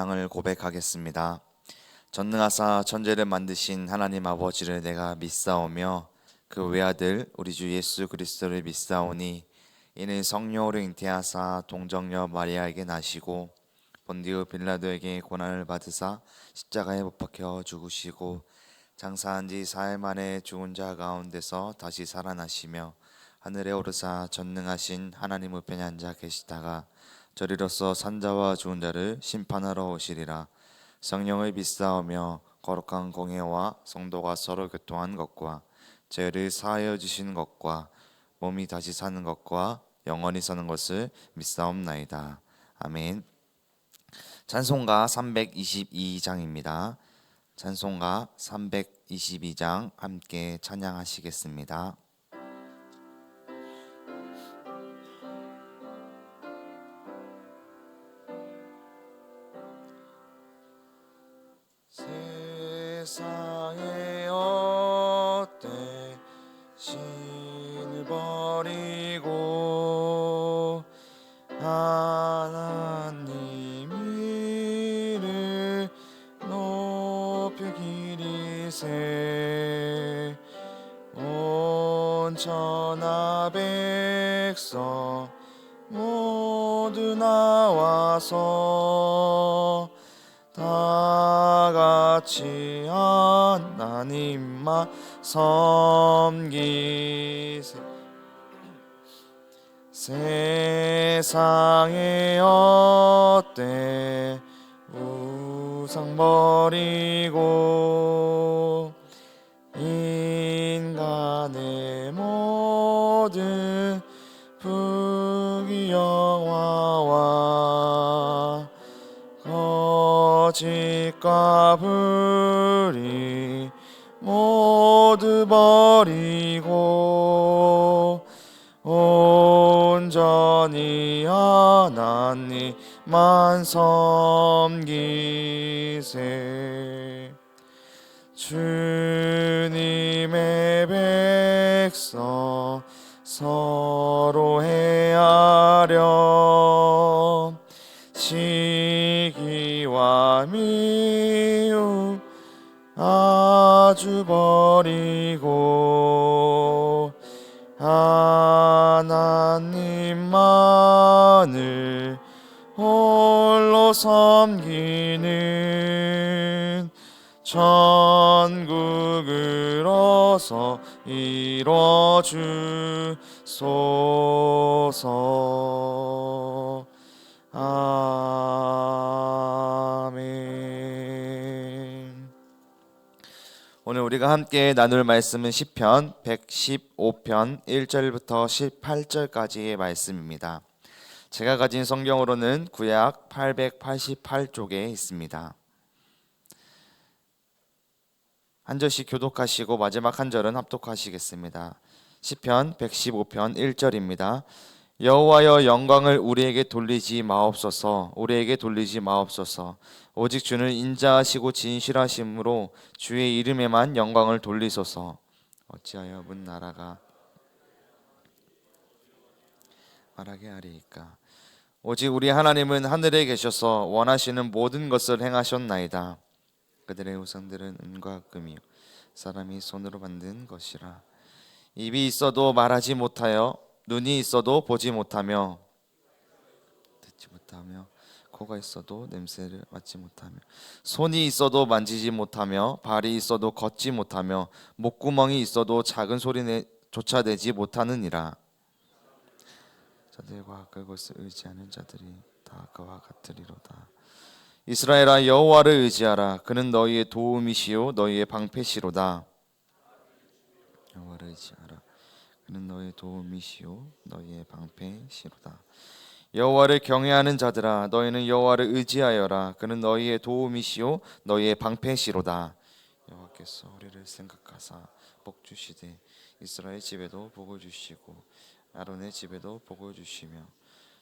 사랑을 고백하겠습니다. 전능하사 천지를 만드신 하나님 아버지를 내가 믿사오며 그 외아들 우리 주 예수 그리스도를 믿사오니 이는 성령으로 잉태하사 동정녀 마리아에게 나시고 본디오 빌라도에게 고난을 받으사 십자가에 못 박혀 죽으시고 장사한 지 사흘 만에 죽은 자 가운데서 다시 살아나시며 하늘에 오르사 전능하신 하나님 우편에 앉아 계시다가 저리로서 산자와 죽은 자를 심판하러 오시리라. 성령을 믿사오며 거룩한 공회와 성도가 서로 교통한 것과 죄를 사하여 주시는 것과 몸이 다시 사는 것과 영원히 사는 것을 믿사옵나이다. 아멘. 찬송가 322장입니다. 찬송가 322장 함께 찬양하시겠습니다. 세상의 헛된 신을 버리고 하나님 이를 높여 기리세 온 천하 백성 모두 나와서 다같이 하나님만 섬기세 세상의 헛된 우상 버리고 인간의 모든 부귀영화와 거짓과 불의 모두 버리고 온전히 하나님만 섬기세 주님의 백성 서로 헤아려 시기와 미움 아주 버리고 하나님만을 홀로 섬기는 천국을 어서 이뤄 주소서. 아멘. 오늘 우리가 함께 나눌 말씀은 시편 115편 1절부터 18절까지의 말씀입니다. 제가 가진 성경으로는 구약 888쪽에 있습니다. 한 절씩 교독하시고 마지막 한 절은 합독하시겠습니다. 시편 115편 1절입니다. 여호와여 영광을 우리에게 돌리지 마옵소서. 우리에게 돌리지 마옵소서. 오직 주는 인자하시고 진실하심으로 주의 이름에만 영광을 돌리소서. 어찌하여 문 나라가 말하게 하리이까. 오직 우리 하나님은 하늘에 계셔서 원하시는 모든 것을 행하셨나이다. 그들의 우상들은 은과 금이요 사람이 손으로 만든 것이라. 입이 있어도 말하지 못하여 눈이 있어도 보지 못하며 듣지 못하며 코가 있어도 냄새를 맡지 못하며 손이 있어도 만지지 못하며 발이 있어도 걷지 못하며 목구멍이 있어도 작은 소리조차 내지 못하느니라. 자들과 그것을 의지하는 자들이 다 그와 같으리로다. 이스라엘아 여호와를 의지하라. 그는 너희의 도움이시요 너희의 방패시로다. 여호와를 의지하라. 그는 너희의 도움이시요 너희의 방패시로다. 여호와를 경외하는 자들아 너희는 여호와를 의지하여라. 그는 너희의 도움이시요 너희의 방패시로다. 여호와께서 우리를 생각하사 복 주시되 이스라엘 집에도 복을 주시고 아론의 집에도 복을 주시며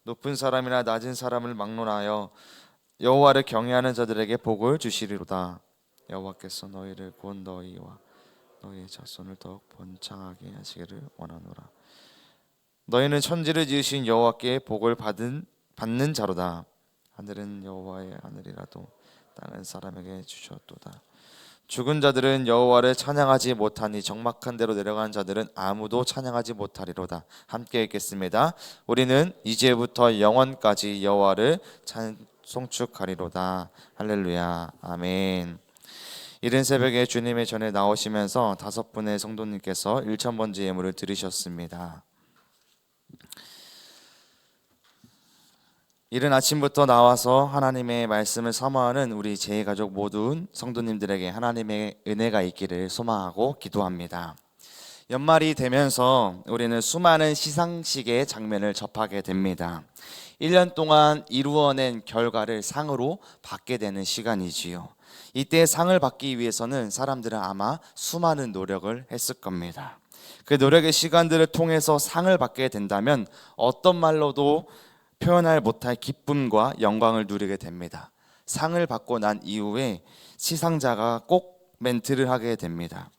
높은 사람이나 낮은 사람을 막론하여 여호와를 경외하는 자들에게 복을 주시리로다. 여호와께서 너희를 곧 너희와 너희의 자손을 더욱 번창하게 하시기를 원하노라. 너희는 천지를 지으신 여호와께 복을 받는 자로다. 하늘은 여호와의 하늘이라도 땅은 사람에게 주셨도다. 죽은 자들은 여호와를 찬양하지 못하니 적막한 데로 내려간 자들은 아무도 찬양하지 못하리로다. 함께 읽겠습니다. 우리는 이제부터 영원까지 여호와를 송축하리로다. 할렐루야. 아멘. 이른 새벽에 주님의 전에 나오시면서 5분의 성도님께서 1,000번째 예물을 드리셨습니다. 이른 아침부터 나와서 하나님의 말씀을 사모하는 우리 제2가족 모든 성도님들에게 하나님의 은혜가 있기를 소망하고 기도합니다. 연말이 되면서 우리는 수많은 시상식의 장면을 접하게 됩니다. 1년 동안 이루어낸 결과를 상으로 받게 되는 시간이지요. 이때 상을 받기 위해서는 사람들은 아마 수많은 노력을 했을 겁니다. 그 노력의 시간들을 통해서 상을 받게 된다면 어떤 말로도 표현할 못할 기쁨과 영광을 누리게 됩니다. 상을 받고 난 이후에 시상자가 꼭 멘트를 하게 됩니다.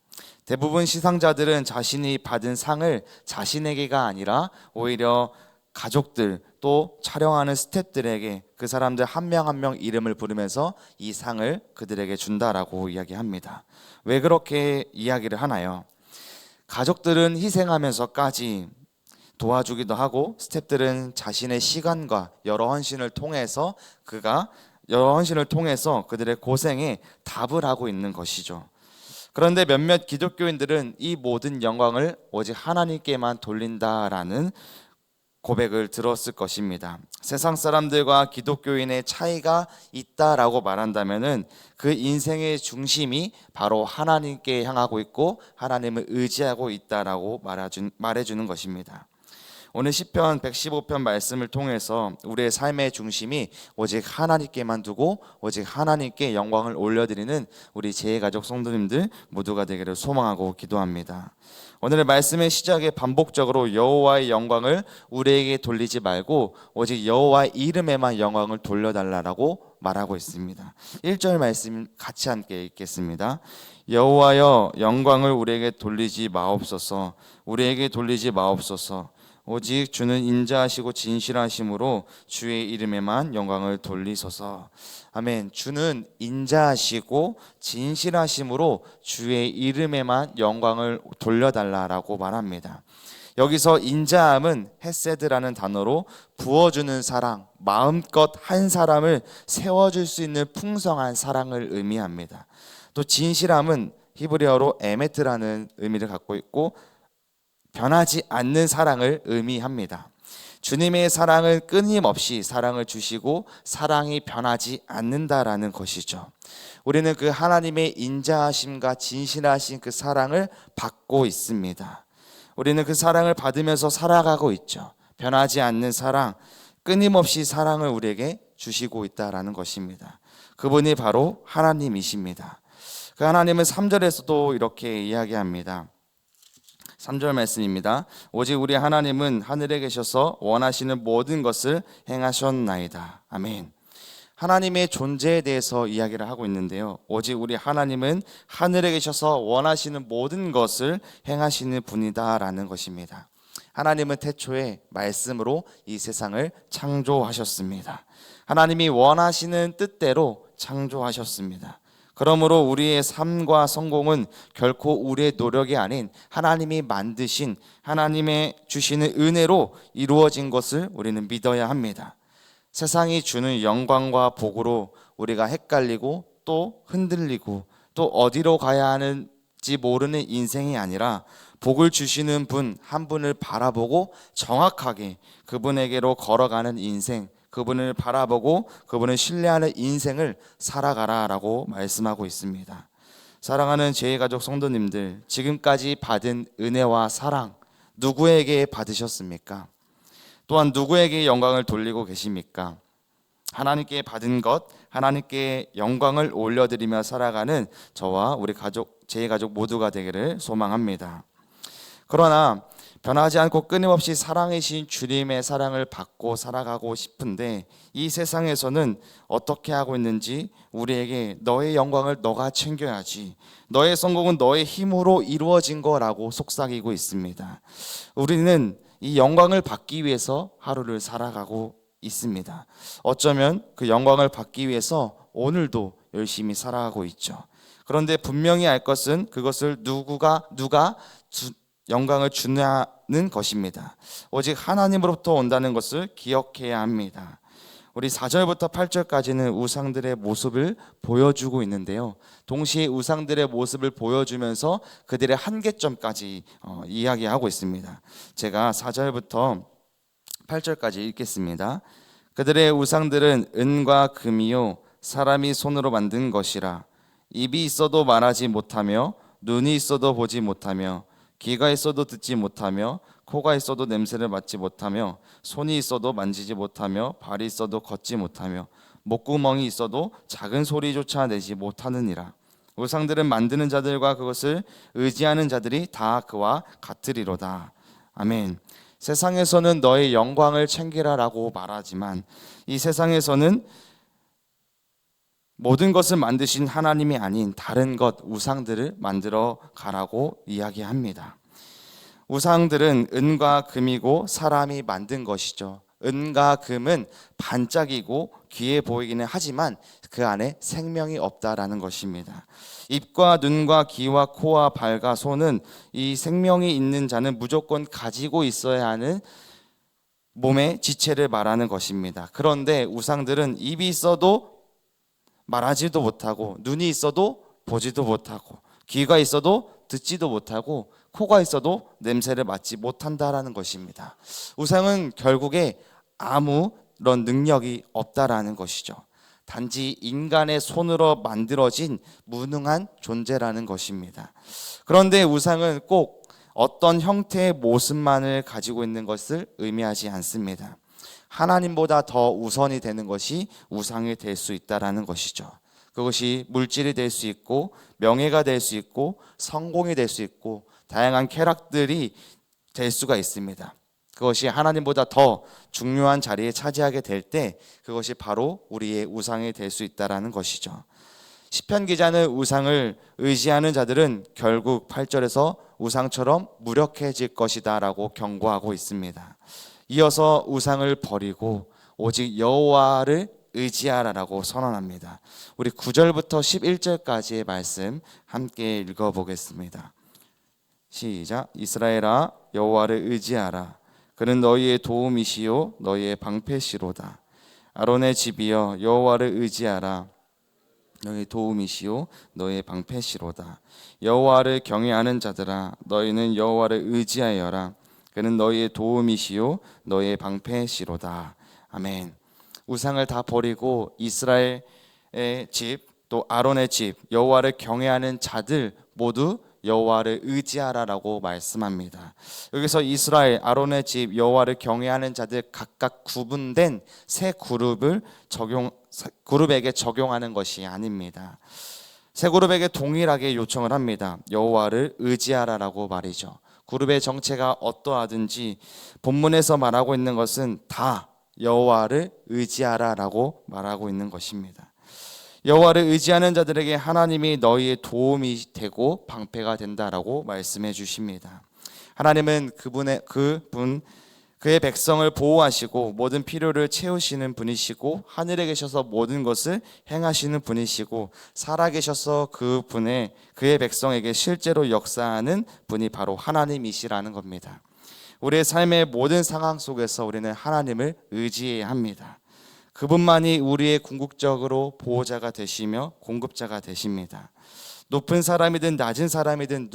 대부분 시상자들은 자신이 받은 상을 자신에게가 아니라 오히려 가족들 또 촬영하는 스태프들에게 그 사람들 한 명 한 명 이름을 부르면서 이 상을 그들에게 준다라고 이야기합니다. 왜 그렇게 이야기를 하나요? 가족들은 희생하면서까지 도와주기도 하고 스태프들은 자신의 시간과 여러 헌신을 통해서 그들의 고생에 답을 하고 있는 것이죠. 그런데 몇몇 기독교인들은 이 모든 영광을 오직 하나님께만 돌린다라는 고백을 들었을 것입니다. 세상 사람들과 기독교인의 차이가 있다라고 말한다면은 그 인생의 중심이 바로 하나님께 향하고 있고 하나님을 의지하고 있다라고 말해주는 것입니다. 오늘 시편 115편 말씀을 통해서 우리의 삶의 중심이 오직 하나님께만 두고 오직 하나님께 영광을 올려드리는 우리 제2가족 성도님들 모두가 되기를 소망하고 기도합니다. 오늘의 말씀의 시작에 반복적으로 여호와의 영광을 우리에게 돌리지 말고 오직 여호와의 이름에만 영광을 돌려달라고 말하고 있습니다. 1절 말씀 같이 함께 읽겠습니다. 여호와여 영광을 우리에게 돌리지 마옵소서. 우리에게 돌리지 마옵소서. 오직 주는 인자하시고 진실하심으로 주의 이름에만 영광을 돌리소서. 아멘. 주는 인자하시고 진실하심으로 주의 이름에만 영광을 돌려달라라고 말합니다. 여기서 인자함은 헤세드라는 단어로 부어주는 사랑, 마음껏 한 사람을 세워줄 수 있는 풍성한 사랑을 의미합니다. 또 진실함은 히브리어로 에메트라는 의미를 갖고 있고 변하지 않는 사랑을 의미합니다. 주님의 사랑은 끊임없이 사랑을 주시고 사랑이 변하지 않는다라는 것이죠. 우리는 그 하나님의 인자하심과 진실하신 그 사랑을 받고 있습니다. 우리는 그 사랑을 받으면서 살아가고 있죠. 변하지 않는 사랑, 끊임없이 사랑을 우리에게 주시고 있다라는 것입니다. 그분이 바로 하나님이십니다. 그 하나님은 3절에서도 이렇게 이야기합니다. 3절 말씀입니다. 오직 우리 하나님은 하늘에 계셔서 원하시는 모든 것을 행하셨나이다. 아멘. 하나님의 존재에 대해서 이야기를 하고 있는데요. 오직 우리 하나님은 하늘에 계셔서 원하시는 모든 것을 행하시는 분이다라는 것입니다. 하나님은 태초에 말씀으로 이 세상을 창조하셨습니다. 하나님이 원하시는 뜻대로 창조하셨습니다. 그러므로 우리의 삶과 성공은 결코 우리의 노력이 아닌 하나님이 만드신 하나님의 주시는 은혜로 이루어진 것을 우리는 믿어야 합니다. 세상이 주는 영광과 복으로 우리가 헷갈리고 또 흔들리고 또 어디로 가야 하는지 모르는 인생이 아니라 복을 주시는 분 한 분을 바라보고 정확하게 그분에게로 걸어가는 인생, 그분을 바라보고 그분을 신뢰하는 인생을 살아가라라고 말씀하고 있습니다. 사랑하는 제2가족 성도님들, 지금까지 받은 은혜와 사랑 누구에게 받으셨습니까? 또한 누구에게 영광을 돌리고 계십니까? 하나님께 받은 것, 하나님께 영광을 올려드리며 살아가는 저와 우리 제2가족 모두가 되기를 소망합니다. 그러나 변하지 않고 끊임없이 사랑이신 주님의 사랑을 받고 살아가고 싶은데 이 세상에서는 어떻게 하고 있는지 우리에게 너의 영광을 너가 챙겨야지, 너의 성공은 너의 힘으로 이루어진 거라고 속삭이고 있습니다. 우리는 이 영광을 받기 위해서 하루를 살아가고 있습니다. 어쩌면 그 영광을 받기 위해서 오늘도 열심히 살아가고 있죠. 그런데 분명히 알 것은 그것을 누가 영광을 주냐는 것입니다. 오직 하나님으로부터 온다는 것을 기억해야 합니다. 우리 4절부터 8절까지는 우상들의 모습을 보여주고 있는데요. 동시에 우상들의 모습을 보여주면서 그들의 한계점까지 이야기하고 있습니다. 제가 4절부터 8절까지 읽겠습니다. 그들의 우상들은 은과 금이요 사람이 손으로 만든 것이라. 입이 있어도 말하지 못하며 눈이 있어도 보지 못하며 귀가 있어도 듣지 못하며 코가 있어도 냄새를 맡지 못하며 손이 있어도 만지지 못하며 발이 있어도 걷지 못하며 목구멍이 있어도 작은 소리조차 내지 못하느니라. 우상들은 만드는 자들과 그것을 의지하는 자들이 다 그와 같으리로다. 아멘. 세상에서는 너의 영광을 챙기라라고 말하지만 이 세상에서는 모든 것을 만드신 하나님이 아닌 다른 것, 우상들을 만들어 가라고 이야기합니다. 우상들은 은과 금이고 사람이 만든 것이죠. 은과 금은 반짝이고 귀해 보이기는 하지만 그 안에 생명이 없다라는 것입니다. 입과 눈과 귀와 코와 발과 손은 이 생명이 있는 자는 무조건 가지고 있어야 하는 몸의 지체를 말하는 것입니다. 그런데 우상들은 입이 있어도 말하지도 못하고 눈이 있어도 보지도 못하고 귀가 있어도 듣지도 못하고 코가 있어도 냄새를 맡지 못한다라는 것입니다. 우상은 결국에 아무런 능력이 없다라는 것이죠. 단지 인간의 손으로 만들어진 무능한 존재라는 것입니다. 그런데 우상은 꼭 어떤 형태의 모습만을 가지고 있는 것을 의미하지 않습니다. 하나님보다 더 우선이 되는 것이 우상이 될 수 있다라는 것이죠. 그것이 물질이 될 수 있고 명예가 될 수 있고 성공이 될 수 있고 다양한 쾌락들이 될 수가 있습니다. 그것이 하나님보다 더 중요한 자리에 차지하게 될 때 그것이 바로 우리의 우상이 될 수 있다라는 것이죠. 시편 기자는 우상을 의지하는 자들은 결국 8절에서 우상처럼 무력해질 것이다 라고 경고하고 있습니다. 이어서 우상을 버리고 오직 여호와를 의지하라라고 선언합니다. 우리 9절부터 11절까지의 말씀 함께 읽어보겠습니다. 시작. 이스라엘아 여호와를 의지하라. 그는 너희의 도움이시요 너희의 방패시로다. 아론의 집이여 여호와를 의지하라. 너희의 도움이시요 너희의 방패시로다. 여호와를 경외하는 자들아 너희는 여호와를 의지하여라. 그는 너희의 도움이시요 너희의 방패시로다. 아멘. 우상을 다 버리고 이스라엘의 집 또 아론의 집 여호와를 경외하는 자들 모두 여호와를 의지하라라고 말씀합니다. 여기서 이스라엘 아론의 집 여호와를 경외하는 자들 각각 구분된 세 그룹에게 적용하는 것이 아닙니다. 세 그룹에게 동일하게 요청을 합니다. 여호와를 의지하라라고 말이죠. 그룹의 정체가 어떠하든지 본문에서 말하고 있는 것은 다 여호와를 의지하라라고 말하고 있는 것입니다. 여호와를 의지하는 자들에게 하나님이 너희의 도움이 되고 방패가 된다라고 말씀해 주십니다. 하나님은 그의 백성을 보호하시고 모든 필요를 채우시는 분이시고 하늘에 계셔서 모든 것을 행하시는 분이시고 살아계셔서 그의 백성에게 실제로 역사하는 분이 바로 하나님이시라는 겁니다. 우리의 삶의 모든 상황 속에서 우리는 하나님을 의지해야 합니다. 그분만이 우리의 궁극적으로 보호자가 되시며 공급자가 되십니다. 높은 사람이든 낮은 사람이든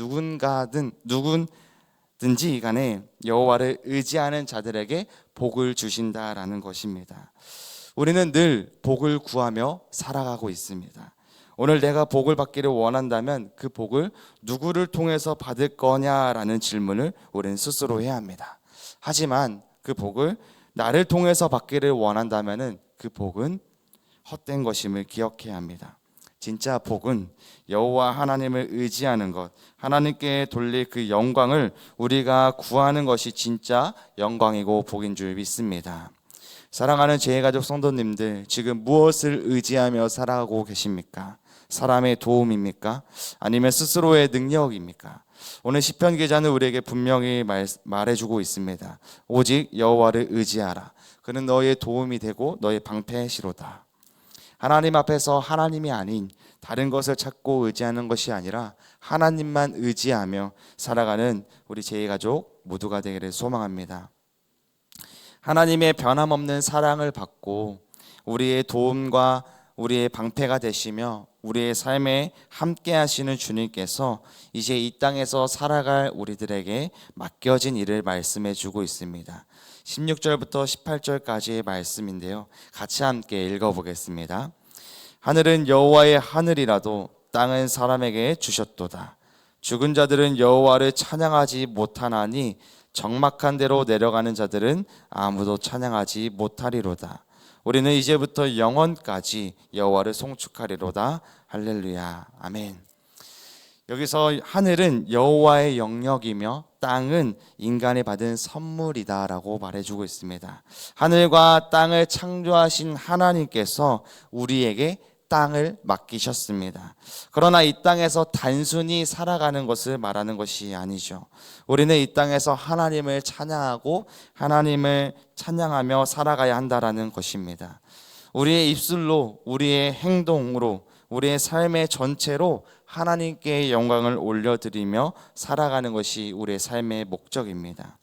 누군든지 간에 여호와를 의지하는 자들에게 복을 주신다라는 것입니다. 우리는 늘 복을 구하며 살아가고 있습니다. 오늘 내가 복을 받기를 원한다면 그 복을 누구를 통해서 받을 거냐라는 질문을 우리는 스스로 해야 합니다. 하지만 그 복을 나를 통해서 받기를 원한다면 그 복은 헛된 것임을 기억해야 합니다. 진짜 복은 여호와 하나님을 의지하는 것, 하나님께 돌릴 그 영광을 우리가 구하는 것이 진짜 영광이고 복인 줄 믿습니다. 사랑하는 제가족 성도님들, 지금 무엇을 의지하며 살아가고 계십니까? 사람의 도움입니까? 아니면 스스로의 능력입니까? 오늘 시편 기자는 우리에게 분명히 말해주고 있습니다. 오직 여호와를 의지하라. 그는 너의 도움이 되고 너의 방패시로다. 하나님 앞에서 하나님이 아닌 다른 것을 찾고 의지하는 것이 아니라 하나님만 의지하며 살아가는 우리 제2가족 모두가 되기를 소망합니다. 하나님의 변함없는 사랑을 받고 우리의 도움과 우리의 방패가 되시며 우리의 삶에 함께 하시는 주님께서 이제 이 땅에서 살아갈 우리들에게 맡겨진 일을 말씀해 주고 있습니다. 16절부터 18절까지의 말씀인데요, 같이 함께 읽어보겠습니다. 하늘은 여호와의 하늘이라도 땅은 사람에게 주셨도다. 죽은 자들은 여호와를 찬양하지 못하나니 적막한 데로 내려가는 자들은 아무도 찬양하지 못하리로다. 우리는 이제부터 영원까지 여호와를 송축하리로다. 할렐루야. 아멘. 여기서 하늘은 여호와의 영역이며 땅은 인간이 받은 선물이다라고 말해주고 있습니다. 하늘과 땅을 창조하신 하나님께서 우리에게 땅을 맡기셨습니다. 그러나 이 땅에서 단순히 살아가는 것을 말하는 것이 아니죠. 우리는 이 땅에서 하나님을 찬양하고 하나님을 찬양하며 살아가야 한다라는 것입니다. 우리의 입술로, 우리의 행동으로, 우리의 삶의 전체로 하나님께 영광을 올려드리며 살아가는 것이 우리의 삶의 목적입니다.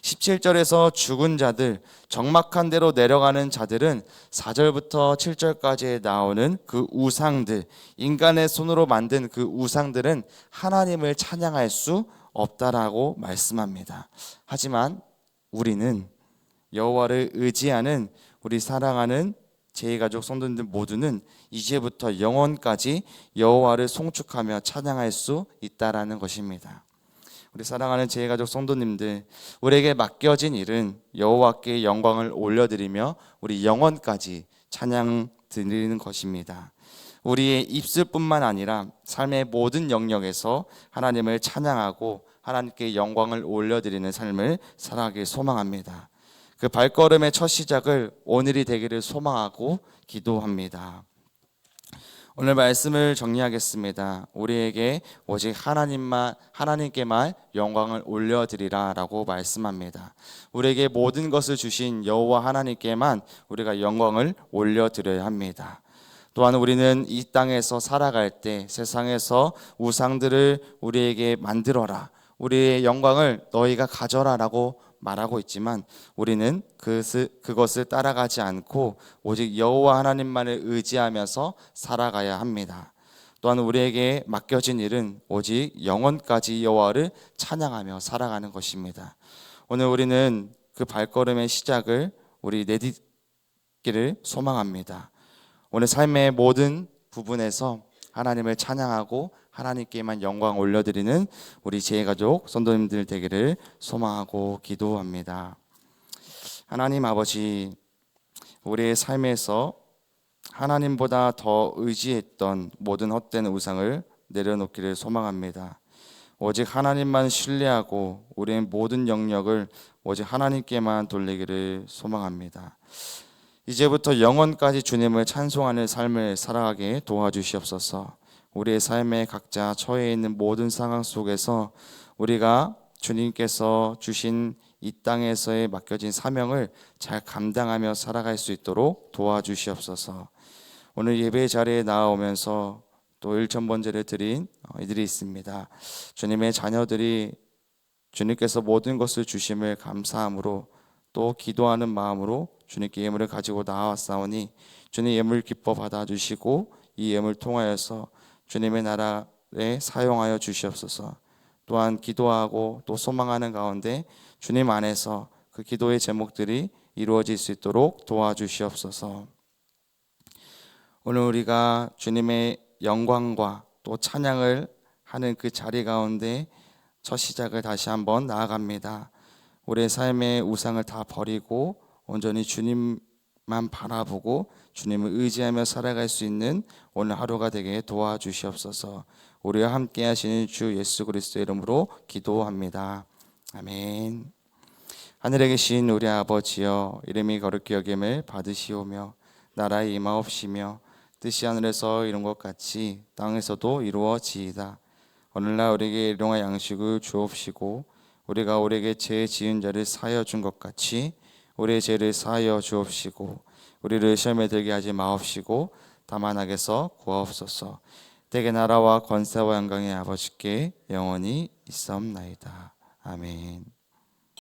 17절에서 죽은 자들, 적막한 데로 내려가는 자들은 4절부터 7절까지 나오는 그 우상들, 인간의 손으로 만든 그 우상들은 하나님을 찬양할 수 없다라고 말씀합니다. 하지만 우리는 여호와를 의지하는 우리 사랑하는 제2가족 성도님들 모두는 이제부터 영원까지 여호와를 송축하며 찬양할 수 있다라는 것입니다. 우리 사랑하는 제2가족 성도님들, 우리에게 맡겨진 일은 여호와께 영광을 올려드리며 우리 영원까지 찬양 드리는 것입니다. 우리의 입술뿐만 아니라 삶의 모든 영역에서 하나님을 찬양하고 하나님께 영광을 올려드리는 삶을 살아가길 소망합니다. 그 발걸음의 첫 시작을 오늘이 되기를 소망하고 기도합니다. 오늘 말씀을 정리하겠습니다. 우리에게 오직 하나님께만 영광을 올려드리라라고 말씀합니다. 우리에게 모든 것을 주신 여호와 하나님께만 우리가 영광을 올려드려야 합니다. 또한 우리는 이 땅에서 살아갈 때 세상에서 우상들을 우리에게 만들어라, 우리의 영광을 너희가 가져라라고 말하고 있지만 우리는 그것을 따라가지 않고 오직 여호와 하나님만을 의지하면서 살아가야 합니다. 또한 우리에게 맡겨진 일은 오직 영원까지 여호와를 찬양하며 살아가는 것입니다. 오늘 우리는 그 발걸음의 시작을 우리 내딛기를 소망합니다. 오늘 삶의 모든 부분에서 하나님을 찬양하고 하나님께만 영광 올려드리는 우리 제2가족 성도님들 되기를 소망하고 기도합니다. 하나님 아버지, 우리의 삶에서 하나님보다 더 의지했던 모든 헛된 우상을 내려놓기를 소망합니다. 오직 하나님만 신뢰하고 우리의 모든 영역을 오직 하나님께만 돌리기를 소망합니다. 이제부터 영원까지 주님을 찬송하는 삶을 살아가게 도와주시옵소서. 우리의 삶에 각자 처해 있는 모든 상황 속에서 우리가 주님께서 주신 이 땅에서의 맡겨진 사명을 잘 감당하며 살아갈 수 있도록 도와주시옵소서. 오늘 예배 자리에 나오면서 또 일천번제를 드린 이들이 있습니다. 주님의 자녀들이 주님께서 모든 것을 주심을 감사함으로 또 기도하는 마음으로 주님께 예물을 가지고 나왔사오니 주님 예물 기뻐 받아주시고 이 예물 통하여서 주님의 나라에 사용하여 주시옵소서. 또한 기도하고 또 소망하는 가운데 주님 안에서 그 기도의 제목들이 이루어질 수 있도록 도와주시옵소서. 오늘 우리가 주님의 영광과 또 찬양을 하는 그 자리 가운데 첫 시작을 다시 한번 나아갑니다. 우리의 삶의 우상을 다 버리고 온전히 주님만 바라보고 주님을 의지하며 살아갈 수 있는 오늘 하루가 되게 도와주시옵소서. 우리와 함께 하시는 주 예수 그리스도의 이름으로 기도합니다. 아멘. 하늘에 계신 우리 아버지여, 이름이 거룩히 여김을 받으시오며 나라의 임하옵시며 뜻이 하늘에서 이룬 것 같이 땅에서도 이루어지이다. 오늘날 우리에게 일용할 양식을 주옵시고 우리가 우리에게 죄 지은 자를 사하여 준 것 같이 우리의 죄를 사하여 주옵시고 우리를 시험에 들게 하지 마옵시고 다만 악에서 구하옵소서. 대개 나라와 권세와 영광의 아버지께 영원히 있사옵나이다. 아멘.